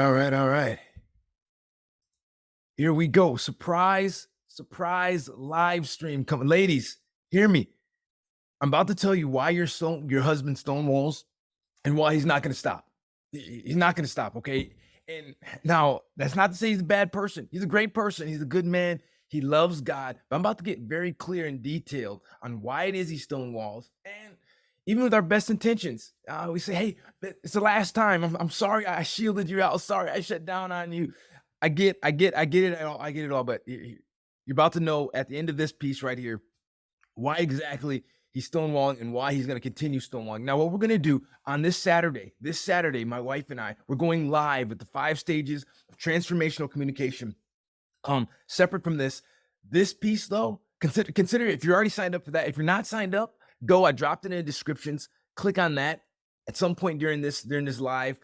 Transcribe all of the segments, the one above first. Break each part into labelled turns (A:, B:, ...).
A: All right, all right. Here we go. Surprise live stream coming. Ladies, hear me. I'm about to tell you why your husband Stonewalls and why he's not going to stop. He's not going to stop, okay? And now, that's not to say he's a bad person. He's a great person. He's a good man. He loves God. But I'm about to get very clear and detailed on why it is he Stonewalls. And even with our best intentions, we say, hey, it's the last time. I'm sorry I shielded you out. Sorry I shut down on you. I get it all. But you're about to know at the end of this piece right here why exactly he's stonewalling and why he's going to continue stonewalling. Now, what we're going to do on this Saturday, my wife and I, we're going live with the 5 stages of transformational communication. Separate from this piece though, consider if you're already signed up for that. If you're not signed up, go. I dropped it in the descriptions. Click on that at some point during this live.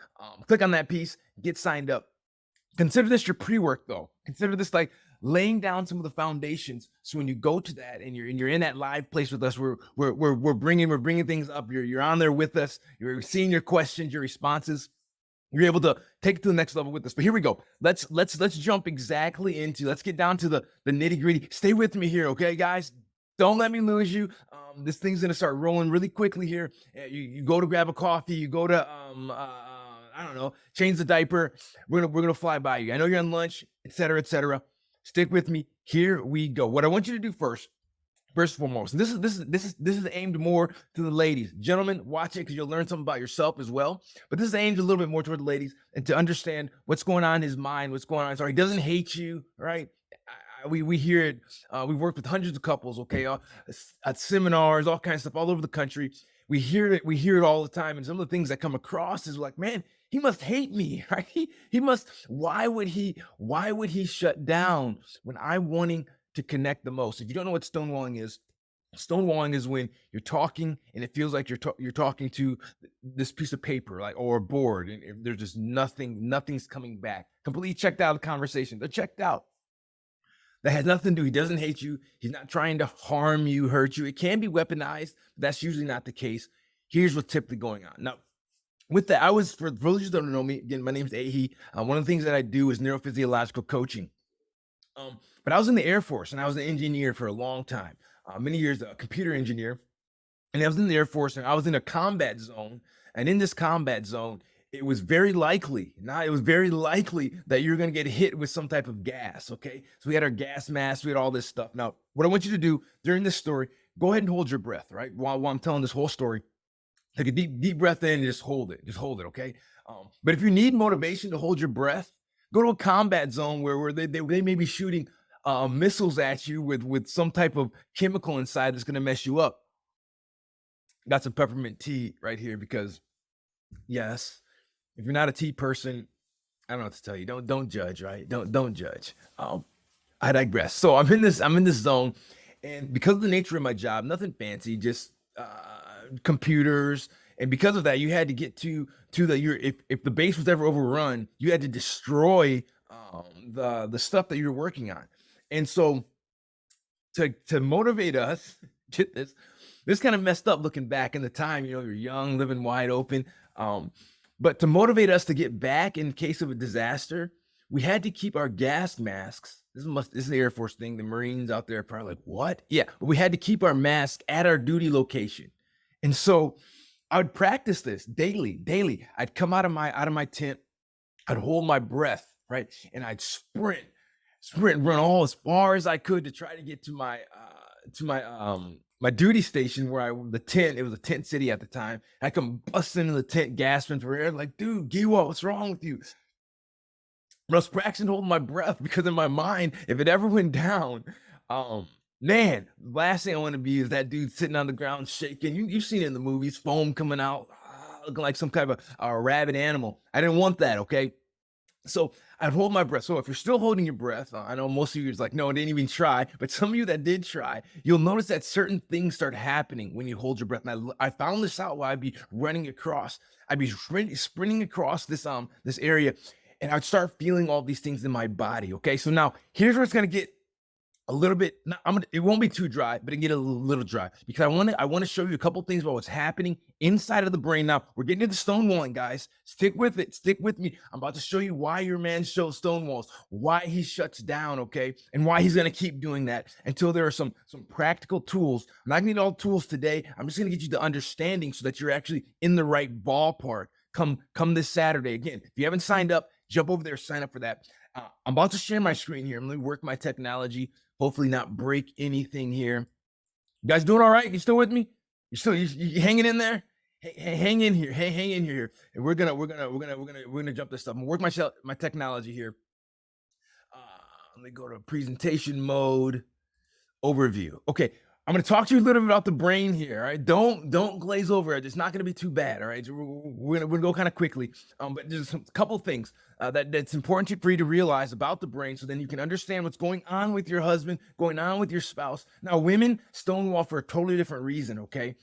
A: Click on that piece. Get signed up. Consider this your pre-work though. Consider this like laying down some of the foundations. So when you go to that and you're in that live place with us, we're bringing things up. You're on there with us. You're seeing your questions, your responses. You're able to take it to the next level with us. But here we go. Let's jump exactly into. Let's get down to the nitty gritty. Stay with me here, okay, guys? Don't let me lose you. This thing's gonna start rolling really quickly here. You go to grab a coffee. You go to I don't know, change the diaper. We're gonna fly by you. I know you're on lunch, etc., etc. Stick with me. Here we go. What I want you to do first and foremost, and this is aimed more to the ladies. Gentlemen, watch it because you'll learn something about yourself as well. But this is aimed a little bit more toward the ladies and to understand what's going on in his mind, what's going on. Sorry, he doesn't hate you, right? We hear it. We've worked with hundreds of couples, okay, at seminars, all kinds of stuff all over the country. We hear it all the time. And some of the things that come across is like, man, he must hate me, right? He must, why would he shut down when I'm wanting to connect the most? If you don't know what stonewalling is when you're talking and it feels like you're talking to this piece of paper, like, or a board, and there's just nothing's coming back. Completely checked out of the conversation. They're checked out. That has nothing to do. He doesn't hate you. He's not trying to harm you, hurt you. It can be weaponized, but that's usually not the case. Here's what's typically going on. Now, with that, for those who don't know me, again, my name is Ehi. One of the things that I do is neurophysiological coaching. But I was in the Air Force and I was an engineer for a long time, many years, a computer engineer. And I was in the Air Force and I was in a combat zone. And in this combat zone, it was very likely that you're going to get hit with some type of gas. Okay. So we had our gas masks, we had all this stuff. Now, what I want you to do during this story, go ahead and hold your breath, right? While I'm telling this whole story, take a deep breath in and just hold it. Okay. But if you need motivation to hold your breath, go to a combat zone where they may be shooting missiles at you with some type of chemical inside that's going to mess you up. Got some peppermint tea right here because, yes, if you're not a tea person, I don't know what to tell you. Don't judge, right? Don't judge. I digress. So I'm in this zone, and because of the nature of my job, nothing fancy, just computers. And because of that, you had to get to if the base was ever overrun, you had to destroy the stuff that you're working on. And so to motivate us, get this kind of messed up looking back in the time, you're young, living wide open. But to motivate us to get back in case of a disaster, we had to keep our gas masks. This is the Air Force thing. The Marines out there are probably like, what? Yeah, but we had to keep our mask at our duty location. And so I would practice this daily. I'd come out of my tent, I'd hold my breath, right? And I'd sprint and run all as far as I could to try to get to my duty station where it was a tent city at the time. I come busting into the tent, gasping for air, like, dude, Giwa, what's wrong with you? But I was practicing holding my breath because in my mind, if it ever went down, man, the last thing I want to be is that dude sitting on the ground shaking. You've seen it in the movies, foam coming out, looking like some kind of a rabid animal. I didn't want that, okay? So I'd hold my breath. So if you're still holding your breath, I know most of you is like, no, I didn't even try. But some of you that did try, you'll notice that certain things start happening when you hold your breath. And I found this out while I'd be running across. I'd be sprinting across this area, and I'd start feeling all these things in my body. Okay, so now here's where it's gonna get a little bit. It won't be too dry, but it can get a little dry because I want to show you a couple things about what's happening inside of the brain. Now we're getting into stonewalling, guys. Stick with it. Stick with me. I'm about to show you why your man shows stonewalls, why he shuts down, okay, and why he's gonna keep doing that until there are some practical tools. I'm not gonna need all the tools today. I'm just gonna get you the understanding so that you're actually in the right ballpark. Come this Saturday. Again, if you haven't signed up, jump over there, sign up for that. I'm about to share my screen here. I'm gonna work my technology. Hopefully not break anything here. You guys doing all right? You still with me? You hanging in there? Hang in here. Hang in here. And we're gonna jump this stuff. I'm gonna work my technology here. Let me go to presentation mode, overview. Okay, I'm gonna talk to you a little bit about the brain here. All right, don't glaze over it. It's not gonna be too bad. All right, we're gonna go kind of quickly. But there's a couple things that's important for you to realize about the brain, so then you can understand what's going on with your husband, going on with your spouse. Now, women stonewall for a totally different reason. Okay,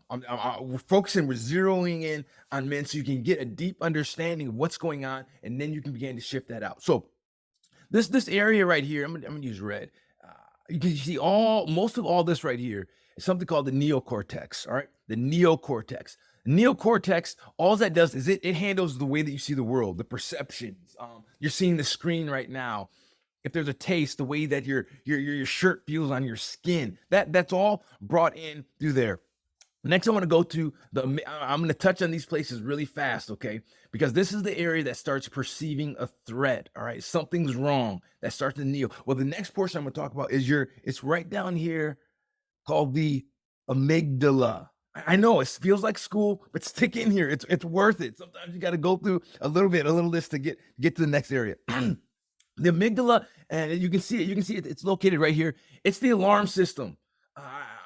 A: we're focusing, we're zeroing in on men, so you can get a deep understanding of what's going on, and then you can begin to shift that out. So this area right here, I'm gonna use red. You can see most of all this right here is something called the neocortex. All right, the neocortex. The neocortex, all that does is it handles the way that you see the world, the perceptions. You're seeing the screen right now. If there's a taste, the way that your shirt feels on your skin, that's all brought in through there. Next, I want to go to I'm going to touch on these places really fast, okay? Because this is the area that starts perceiving a threat, all right? Something's wrong. That starts to kneel. Well, the next portion I'm going to talk about is it's right down here called the amygdala. I know it feels like school, but stick in here. It's worth it. Sometimes you got to go through a little list to get to the next area. The amygdala, and you can see it. It's located right here. It's the alarm system.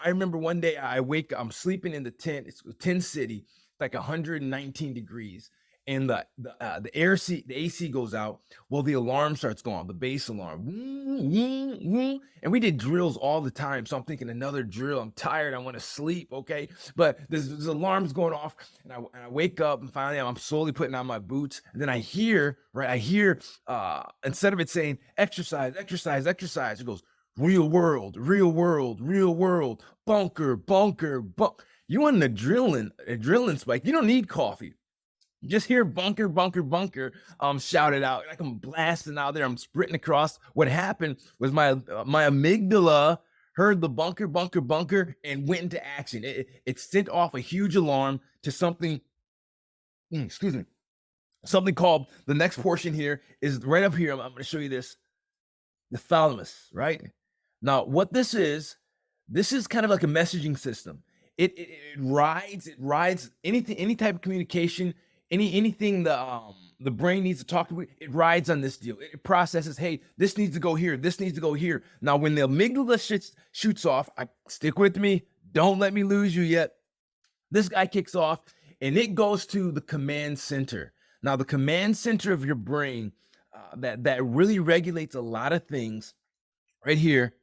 A: I remember one day I'm sleeping in the tent. It's tent city, like 119 degrees, and the AC goes out. Well, the alarm starts going, the base alarm, and we did drills all the time. So I'm thinking another drill. I'm tired. I want to sleep. Okay, but there's alarms going off, and I wake up, and finally I'm slowly putting on my boots, and then I hear instead of it saying exercise, exercise, exercise, it goes real world, real world, real world, bunker, bunker, bunker. You want an adrenaline spike. You don't need coffee. Just hear bunker, bunker, bunker shouted out. Like I'm blasting out there. I'm sprinting across. What happened was my amygdala heard the bunker, bunker, bunker, and went into action. It sent off a huge alarm to something, excuse me, something called, the next portion here is right up here. I'm going to show you this. The thalamus, right? Now, what this is kind of like a messaging system. It rides anything, any type of communication, anything the brain needs to talk to. It rides on this deal. It processes, hey, this needs to go here. This needs to go here. Now, when the amygdala shoots off, stick with me. Don't let me lose you yet. This guy kicks off, and it goes to the command center. Now, the command center of your brain that really regulates a lot of things, right here.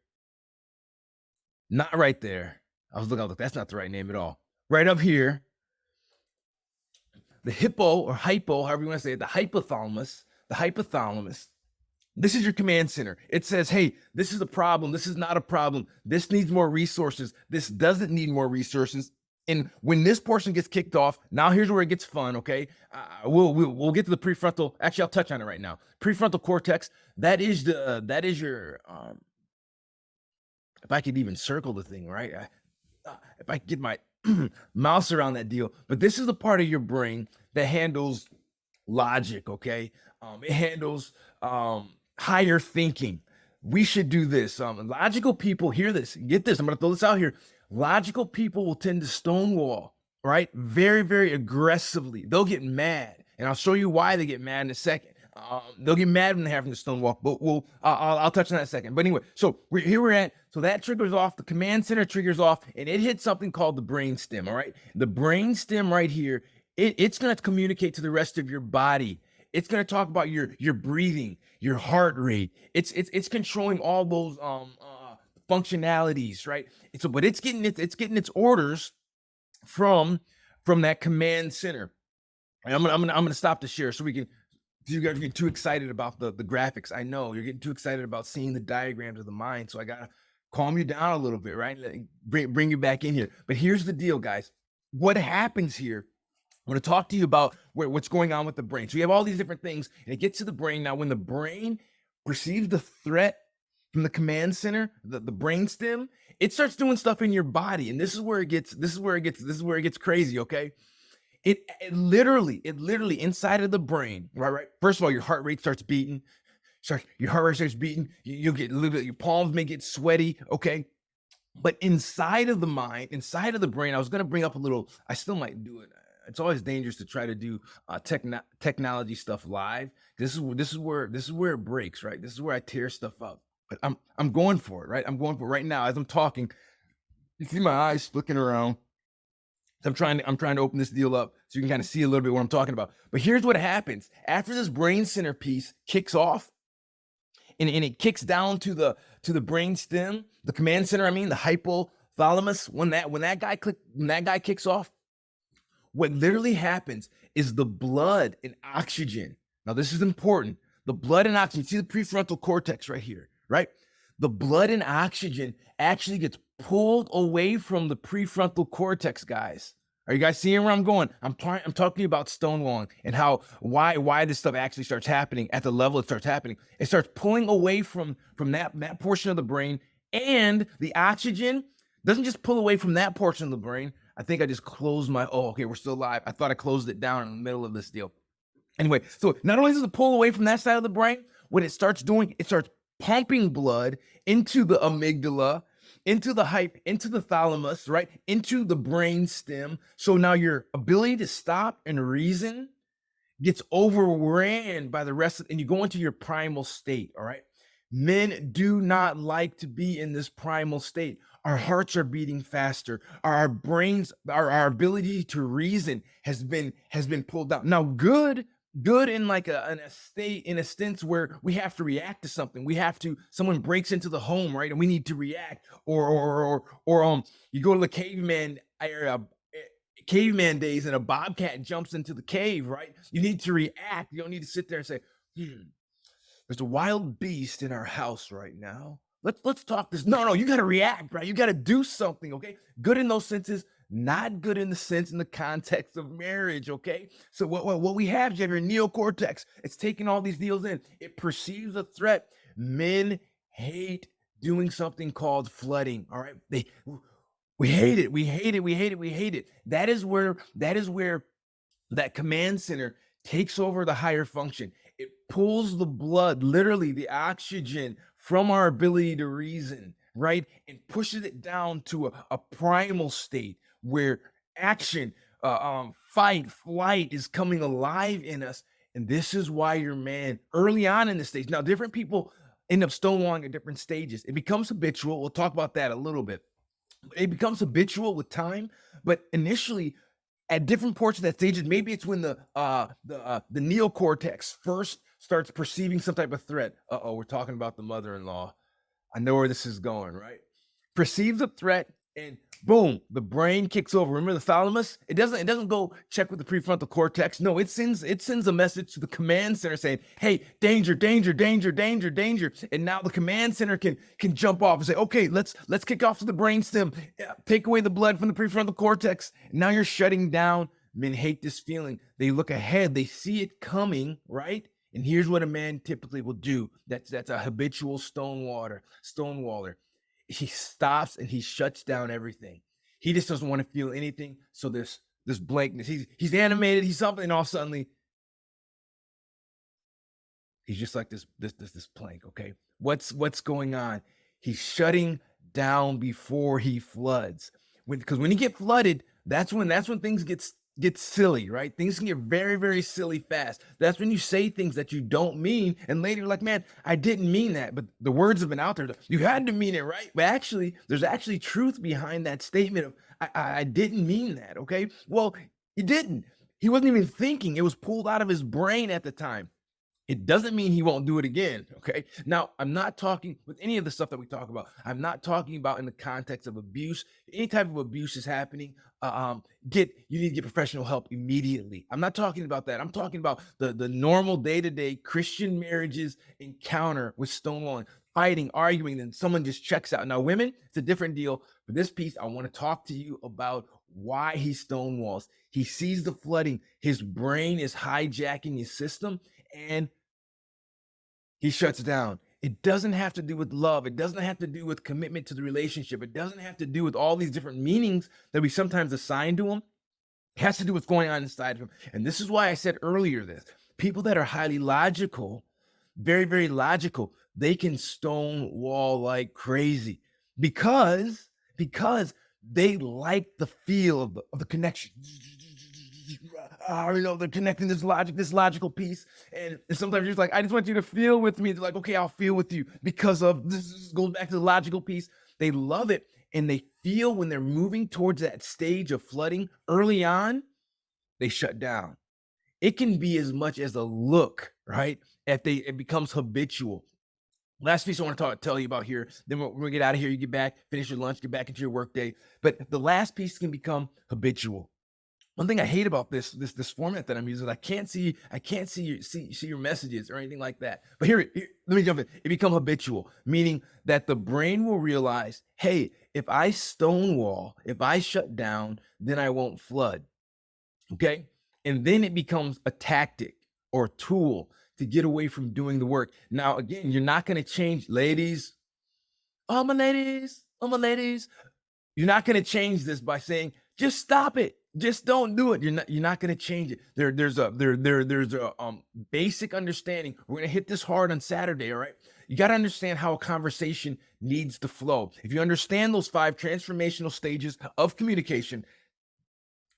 A: Not right there. I was looking, that's not the right name at all. Right up here, the hippo or hypo, however you want to say it, the hypothalamus. This is your command center. It says, hey, this is a problem. This is not a problem. This needs more resources. This doesn't need more resources. And when this portion gets kicked off, now here's where it gets fun, okay? We'll get to the prefrontal. Actually, I'll touch on it right now. Prefrontal cortex. That is your if I could even circle the thing, right? If I could get my mouse around that deal. But this is the part of your brain that handles logic, okay? It handles higher thinking. We should do this. Logical people, hear this, get this. I'm going to throw this out here. Logical people will tend to stonewall, right? Very, very aggressively. They'll get mad. And I'll show you why they get mad in a second. They'll get mad when they're having to stonewall, but I'll touch on that in a second. But anyway, so we're at, so that triggers off, the command center triggers off, and it hits something called the brain stem, all right? The brain stem right here, it's going to communicate to the rest of your body. It's going to talk about your breathing, your heart rate. It's controlling all those functionalities, right? But it's getting its orders from that command center. And I'm gonna stop the share so we can You guys are getting too excited about the graphics. I know you're getting too excited about seeing the diagrams of the mind. So I gotta calm you down a little bit, right? Bring you back in here. But here's the deal, guys. What happens here? I want to talk to you about what's going on with the brain. So you have all these different things, and it gets to the brain. Now, when the brain perceives the threat from the command center, the brain stem, it starts doing stuff in your body, and this is where it gets crazy. Okay, it literally inside of the brain, right. First of all, your heart rate starts beating. Your heart rate starts beating. You'll get a little bit. Your palms may get sweaty. Okay. But inside of the mind, inside of the brain, I was going to bring up a little, I still might do it. It's always dangerous to try to do technology stuff live. This is where it breaks, right? This is where I tear stuff up. But I'm going for it, right? I'm going for it right now as I'm talking. You see my eyes flicking around. I'm trying to open this deal up so you can kind of see a little bit what I'm talking about. But here's what happens after this brain center piece kicks off, and it kicks down to the brain stem, the command center. I mean, the hypothalamus. When that guy kicks off, what literally happens is the blood and oxygen. Now, this is important. The blood and oxygen. See the prefrontal cortex right here, right? The blood and oxygen actually gets pulled away from the prefrontal cortex, guys. Are you guys seeing where I'm going? I'm talking to you about stonewalling and why this stuff actually starts happening at the level it starts happening. It starts pulling away from that portion of the brain, and the oxygen doesn't just pull away from that portion of the brain. I think I just closed okay, we're still live. I thought I closed it down in the middle of this deal. Anyway, so not only does it pull away from that side of the brain, what it starts doing, it starts pumping blood into the amygdala, into the thalamus, right? Into the brain stem. So now your ability to stop and reason gets overran by the rest and you go into your primal state, all right? Men do not like to be in this primal state. Our hearts are beating faster. Our brains, our ability to reason has been pulled down. Now, good in like in a sense where we have to react to something. Someone breaks into the home, right? And we need to react. Or you go to the caveman days and a bobcat jumps into the cave, right? You need to react. You don't need to sit there and say, there's a wild beast in our house right now. Let's talk this. No, you got to react, right? You got to do something, okay? Good in those senses, not good in the context of marriage, okay? So what we have is you have your neocortex. It's taking all these deals in. It perceives a threat. Men hate doing something called flooding, all right? We hate it. We hate it. We hate it. We hate it. That is where that command center takes over the higher function. It pulls the blood, literally the oxygen, from our ability to reason, right? And pushes it down to a primal state where action, fight, flight is coming alive in us. And this is why your man early on in the stage. Now, different people end up stonewalling at different stages. It becomes habitual. We'll talk about that a little bit. It becomes habitual with time, but initially, at different portions of that stage, maybe it's when the neocortex first starts perceiving some type of threat. We're talking about the mother-in-law. I know where this is going, right? Perceives a threat, and boom, the brain kicks over. Remember the thalamus? It doesn't go check with the prefrontal cortex. No, it sends a message to the command center saying, "Hey, danger, danger, danger, danger, danger." And now the command center can jump off and say, "Okay, let's kick off to the brainstem, take away the blood from the prefrontal cortex." Now you're shutting down. Men hate this feeling. They look ahead. They see it coming, right? And here's what a man typically will do. That's a habitual stonewaller. He stops and he shuts down everything. He just doesn't want to feel anything. So this blankness. He's animated. He's something. And all of a sudden, he's just like this plank. Okay, what's going on? He's shutting down before he floods. Because when you get flooded, that's when things get silly, right? Things can get very, very silly fast. That's when you say things that you don't mean, and later you're like, "Man, I didn't mean that," but the words have been out there. You had to mean it, right? But actually, there's actually truth behind that statement of I didn't mean that. Okay, well, he didn't. He wasn't even thinking. It was pulled out of his brain at the time. It doesn't mean he won't do it again. Okay. Now, I'm not talking with any of the stuff that we talk about. I'm not talking about in the context of abuse. Any type of abuse is happening. You need to get professional help immediately. I'm not talking about that. I'm talking about the normal day-to-day Christian marriages encounter with stonewalling, fighting, arguing, and someone just checks out. Now, women, it's a different deal. For this piece, I want to talk to you about why he stonewalls. He sees the flooding. His brain is hijacking his system, and he shuts down. It doesn't have to do with love. It doesn't have to do with commitment to the relationship. It doesn't have to do with all these different meanings that we sometimes assign to him. It has to do with what's going on inside of him. And this is why I said earlier this. People that are highly logical, very, very logical, they can stonewall like crazy because they like the feel of the connection. They're connecting this logical piece. And sometimes you're just like, I just want you to feel with me. They're like, okay, I'll feel with you because of this goes back to the logical piece. They love it. And they feel when they're moving towards that stage of flooding early on, they shut down. It can be as much as a look, right? It becomes habitual. Last piece I want to tell you about here, then we're gonna get out of here. You get back, finish your lunch, get back into your work day. But the last piece can become habitual. One thing I hate about this format that I'm using, I can't see your messages or anything like that. But here, let me jump in. It becomes habitual, meaning that the brain will realize, hey, if I stonewall, if I shut down, then I won't flood. Okay, and then it becomes a tactic or a tool to get away from doing the work. Now, again, you're not going to change, ladies. Oh my ladies. You're not going to change this by saying, just stop it. Just don't do it. You're not going to change it. There's a basic understanding. We're going to hit this hard on Saturday. All right. You got to understand how a conversation needs to flow. If you understand those 5 transformational stages of communication,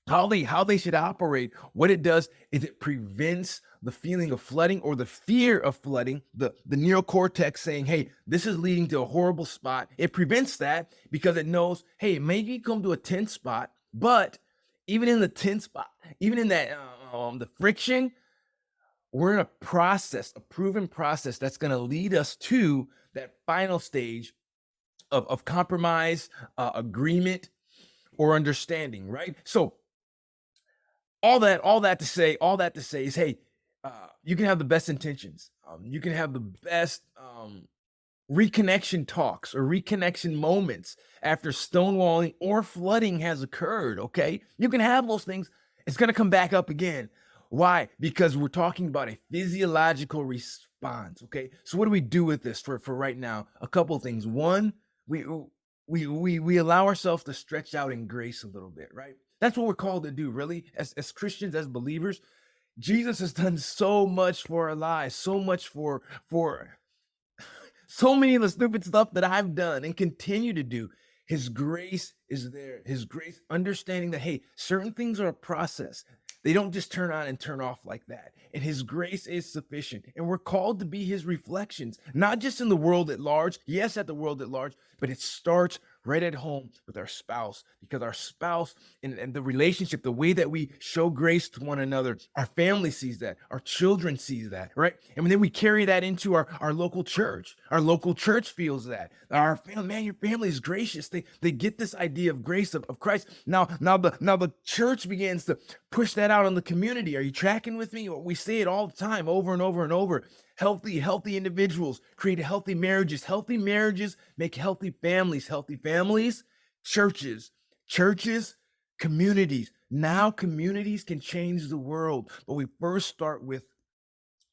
A: how they should operate, what it does is it prevents the feeling of flooding or the fear of flooding, the neocortex saying, hey, this is leading to a horrible spot. It prevents that because it knows, hey, maybe come to a tense spot, but even in the tense spot, even in that the friction, we're in a process, a proven process that's going to lead us to that final stage of compromise, agreement, or understanding, right? So all that to say is, hey, you can have the best intentions. You can have the best reconnection talks or reconnection moments after stonewalling or flooding has occurred. Okay, you can have those things. It's going to come back up again. Why? Because we're talking about a physiological response. Okay, so what do we do with this for right now? A couple of things. One, we allow ourselves to stretch out in grace a little bit, right? That's what we're called to do, really, as Christians, as believers. Jesus has done so much for our lives, so much for so many of the stupid stuff that I've done and continue to do. His grace is there. His grace, understanding that, hey, certain things are a process. They don't just turn on and turn off like that. And his grace is sufficient. And we're called to be his reflections, not just in the world at large. Yes, at the world at large, but it starts right at home with our spouse, because our spouse and the relationship, the way that we show grace to one another, our family sees that, our children sees that, right? And then we carry that into our local church. Our local church feels that. Our family, man, your family is gracious. They get this idea of grace of Christ. Now the church begins to push that out on the community. Are you tracking with me? We say it all the time, over and over and over. Healthy individuals create healthy marriages. Healthy marriages make healthy families, churches, communities. Now communities can change the world, but we first start with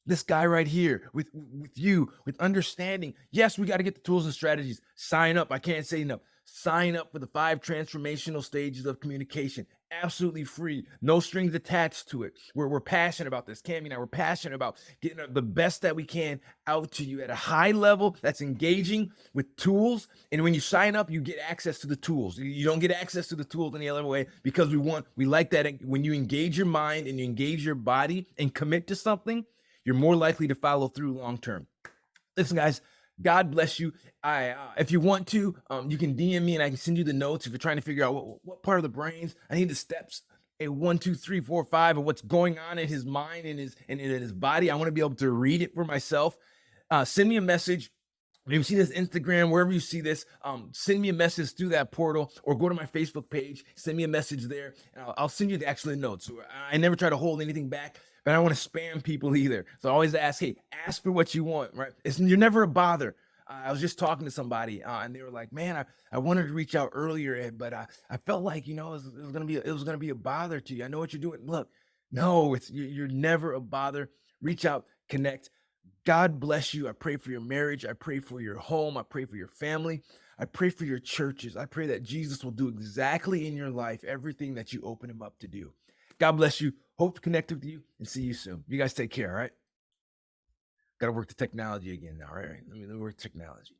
A: this guy right here, with you, with understanding. Yes, we got to get the tools and strategies. Sign up. I can't say enough. Sign up for the 5 transformational stages of communication. Absolutely free. No strings attached to it. We're passionate about this. Cammy and I, we're passionate about getting the best that we can out to you at a high level that's engaging with tools. And when you sign up, you get access to the tools. You don't get access to the tools any other way, because we like that when you engage your mind and you engage your body and commit to something, you're more likely to follow through long term. Listen, guys, God bless you. If you want to, you can DM me and I can send you the notes if you're trying to figure out what part of the brains. I need the steps a 1, 2, 3, 4, 5 of what's going on in his mind and in his body. I want to be able to read it for myself. Send me a message. If you see this Instagram, wherever you see this, send me a message through that portal or go to my Facebook page, send me a message there. And I'll send you the actual notes. I never try to hold anything back, but I don't want to spam people either. So I always ask, hey, ask for what you want, right? You're never a bother. I was just talking to somebody and they were like, man, I wanted to reach out earlier, Ed, but I felt like, it was gonna be a bother to you. I know what you're doing. Look, no, you're never a bother. Reach out, connect. God bless you. I pray for your marriage. I pray for your home. I pray for your family. I pray for your churches. I pray that Jesus will do exactly in your life everything that you open him up to do. God bless you. Hope to connect with you and see you soon. You guys take care, all right? Got to work the technology again now, right? Let me work technology.